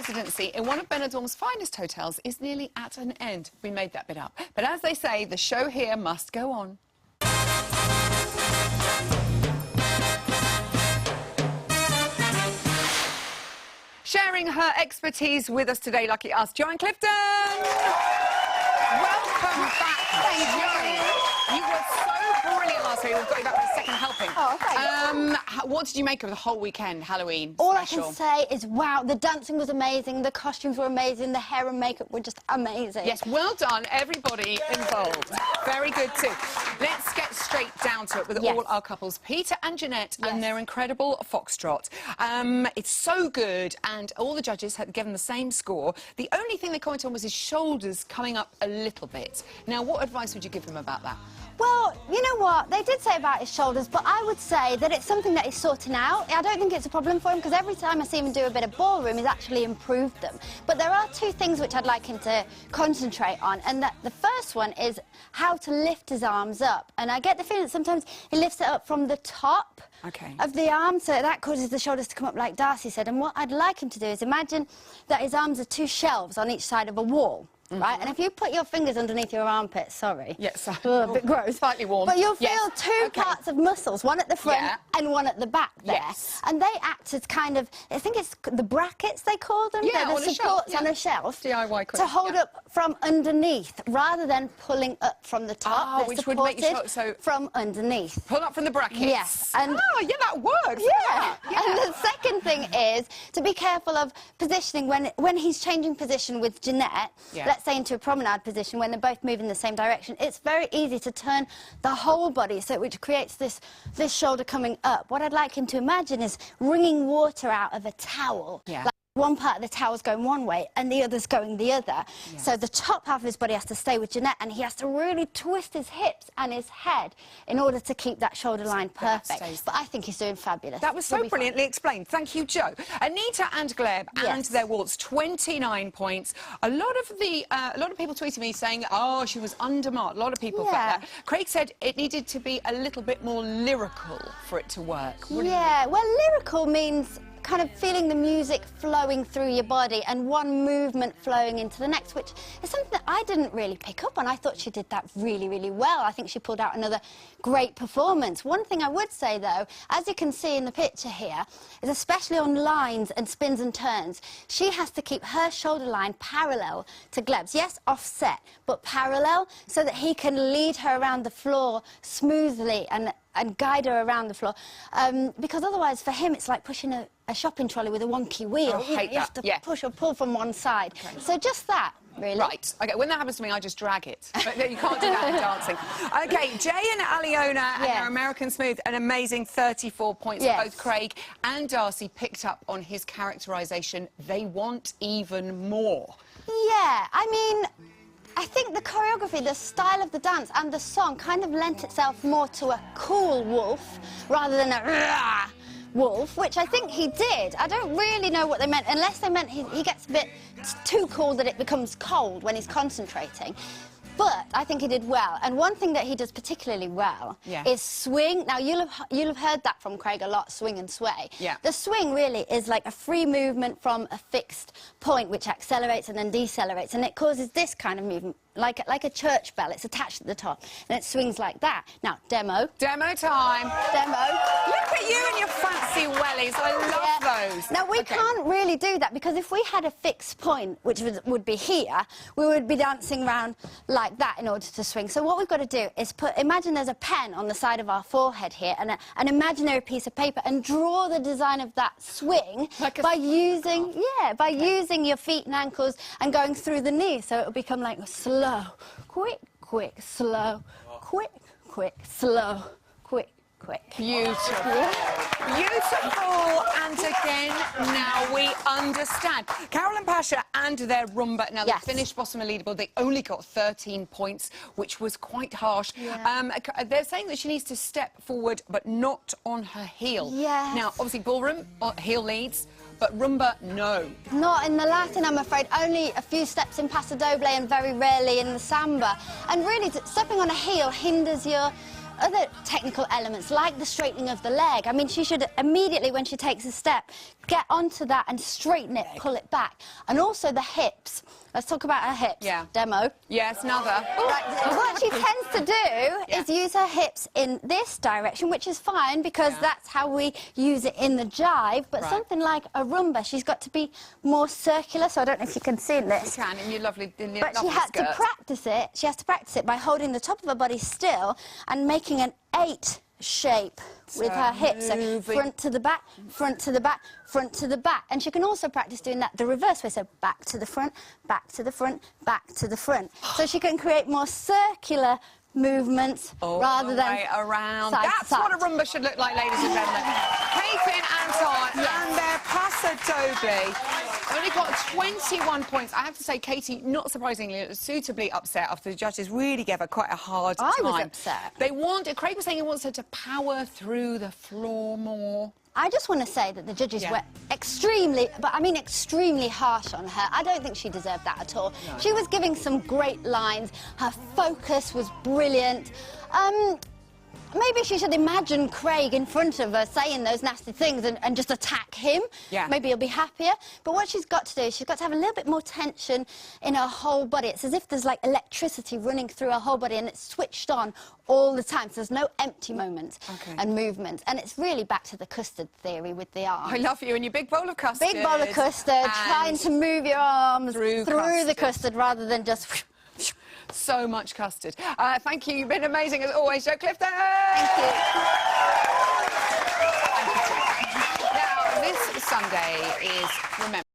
residency in one of Benidorm's finest hotels is nearly at an end. We made that bit up. But as they say, the show here must go on. Sharing her expertise with us today, lucky us, Joanne Clifton! Welcome back. Thank you. You were so brilliant last week. We've got you back for the second helping. Oh, thanks. What did you make of the whole weekend, Halloween All special? I can say is, wow, the dancing was amazing, the costumes were amazing, the hair and makeup were just amazing. Yes, well done, everybody involved. Very good too. Let's get straight down to it with all our couples, Peter and Jeanette, and their incredible foxtrot. It's so good, and all the judges had given the same score. The only thing they commented on was his shoulders coming up a little bit. Now, what advice would you give him about that? Well, you know what? They did say about his shoulders, but I would say that it's something that he's sorting out. I don't think it's a problem for him, because every time I see him do a bit of ballroom, he's actually improved them. But there are two things which I'd like him to concentrate on, and that the first one is how to lift his arms up. And I get the feeling that sometimes he lifts it up from the top of the arm, so that causes the shoulders to come up, like Darcy said. And what I'd like him to do is imagine that his arms are two shelves on each side of a wall. Right, and if you put your fingers underneath your armpits, sorry, a bit gross, slightly warm, but you'll feel two parts of muscles, one at the front and one at the back there, and they act as kind of, I think it's the brackets they call them, they're the supports on a shelf, DIY to hold up from underneath rather than pulling up from the top. Which would make you from underneath. Pull up from the brackets. Yes, and that works. And the second thing is to be careful of positioning when he's changing position with Jeanette. Let's say into a promenade position when they're both moving in the same direction, it's very easy to turn the whole body, so which creates this shoulder coming up. What I'd like him to imagine is wringing water out of a towel. Like one part of the towel's going one way and the other's going the other. So the top half of his body has to stay with Jeanette, and he has to really twist his hips and his head in order to keep that shoulder line perfect. But I think he's doing fabulous. That was so brilliantly explained. Thank you, Joe. Anita and Gleb and their waltz, 29 points. A lot of people tweeted me saying, oh, she was undermarked. A lot of people felt that. Craig said it needed to be a little bit more lyrical for it to work. Well, lyrical means kind of feeling the music flowing through your body and one movement flowing into the next, which is something that I didn't really pick up on. I thought she did that really, really well. I think she pulled out another great performance. One thing I would say, though, as you can see in the picture here, is especially on lines and spins and turns, she has to keep her shoulder line parallel to Gleb's. Yes, offset, but parallel, so that he can lead her around the floor smoothly and guide her around the floor, because otherwise for him it's like pushing a shopping trolley with a wonky wheel. I hate you have to push or pull from one side. So just that, really. Right. OK, when that happens to me, I just drag it. But you can't do that in dancing. OK, Jay and Aliona and their American Smooth, an amazing 34 points. Both Craig and Darcy picked up on his characterisation. They want even more. Yeah, I mean, I think the choreography, the style of the dance and the song kind of lent itself more to a cool wolf rather than a wolf, which I think he did. I don't really know what they meant, unless they meant he gets a bit too cool that it becomes cold when he's concentrating. But I think he did well. And one thing that he does particularly well is swing. Now, you'll have heard that from Craig a lot, swing and sway. The swing really is like a free movement from a fixed point, which accelerates and then decelerates, and it causes this kind of movement, like a church bell. It's attached at the top, and it swings like that. Now, demo. Demo time. Demo. Look at you and your fancy wellies. I love those. Now, we can't really do that, because if we had a fixed point, which would be here, we would be dancing around like that in order to swing. So what we've got to do is imagine there's a pen on the side of our forehead here and an imaginary piece of paper, and draw the design of that swing by using your feet and ankles and going through the knees. So it'll become like a slow, quick, quick, slow, quick, quick, slow, quick, quick. Beautiful. Beautiful. And again, now we understand. Carol and Pasha and their rumba. Now, they finished bottom of the leaderboard. They only got 13 points, which was quite harsh. They're saying that she needs to step forward, but not on her heel. Now, obviously, ballroom, heel leads. But rumba, no. Not in the Latin, I'm afraid. Only a few steps in Paso Doble and very rarely in the samba. And really, stepping on a heel hinders your other technical elements, like the straightening of the leg. I mean, she should immediately, when she takes a step, get onto that and straighten it, pull it back. And also the hips. Let's talk about her hips. Yeah. Demo. Yes, another. Right. What she tends to do is use her hips in this direction, which is fine because that's how we use it in the jive. But something like a rumba, she's got to be more circular. So I don't know if you can see this. You can, in your lovely But she had to practice it. She has to practice it by holding the top of her body still and making an 8 shape with her hips. So front to the back, front to the back, front to the back. And she can also practice doing that the reverse way. So back to the front, back to the front, back to the front. So she can create more circular movements rather than way around. Side That's to side. what a rumba should look like, ladies and gentlemen. Katie and Anton and their Paso Doble only got 21 points. I have to say, Katie, not surprisingly, was suitably upset after the judges really gave her quite a hard time. I was upset. Craig was saying he wants her to power through the floor more. I just want to say that the judges were extremely, but I mean extremely harsh on her. I don't think she deserved that at all. No. She was giving some great lines. Her focus was brilliant. Maybe she should imagine Craig in front of her saying those nasty things and just attack him. Yeah. Maybe he'll be happier. But what she's got to do is she's got to have a little bit more tension in her whole body. It's as if there's like electricity running through her whole body and it's switched on all the time. So there's no empty moments and movements. And it's really back to the custard theory with the arms. I love you and your big bowl of custard. Big bowl of custard, trying to move your arms through the custard rather than just... So much custard. Thank you. You've been amazing as always, Jo Clifton. Thank you. Now, this Sunday is, remember,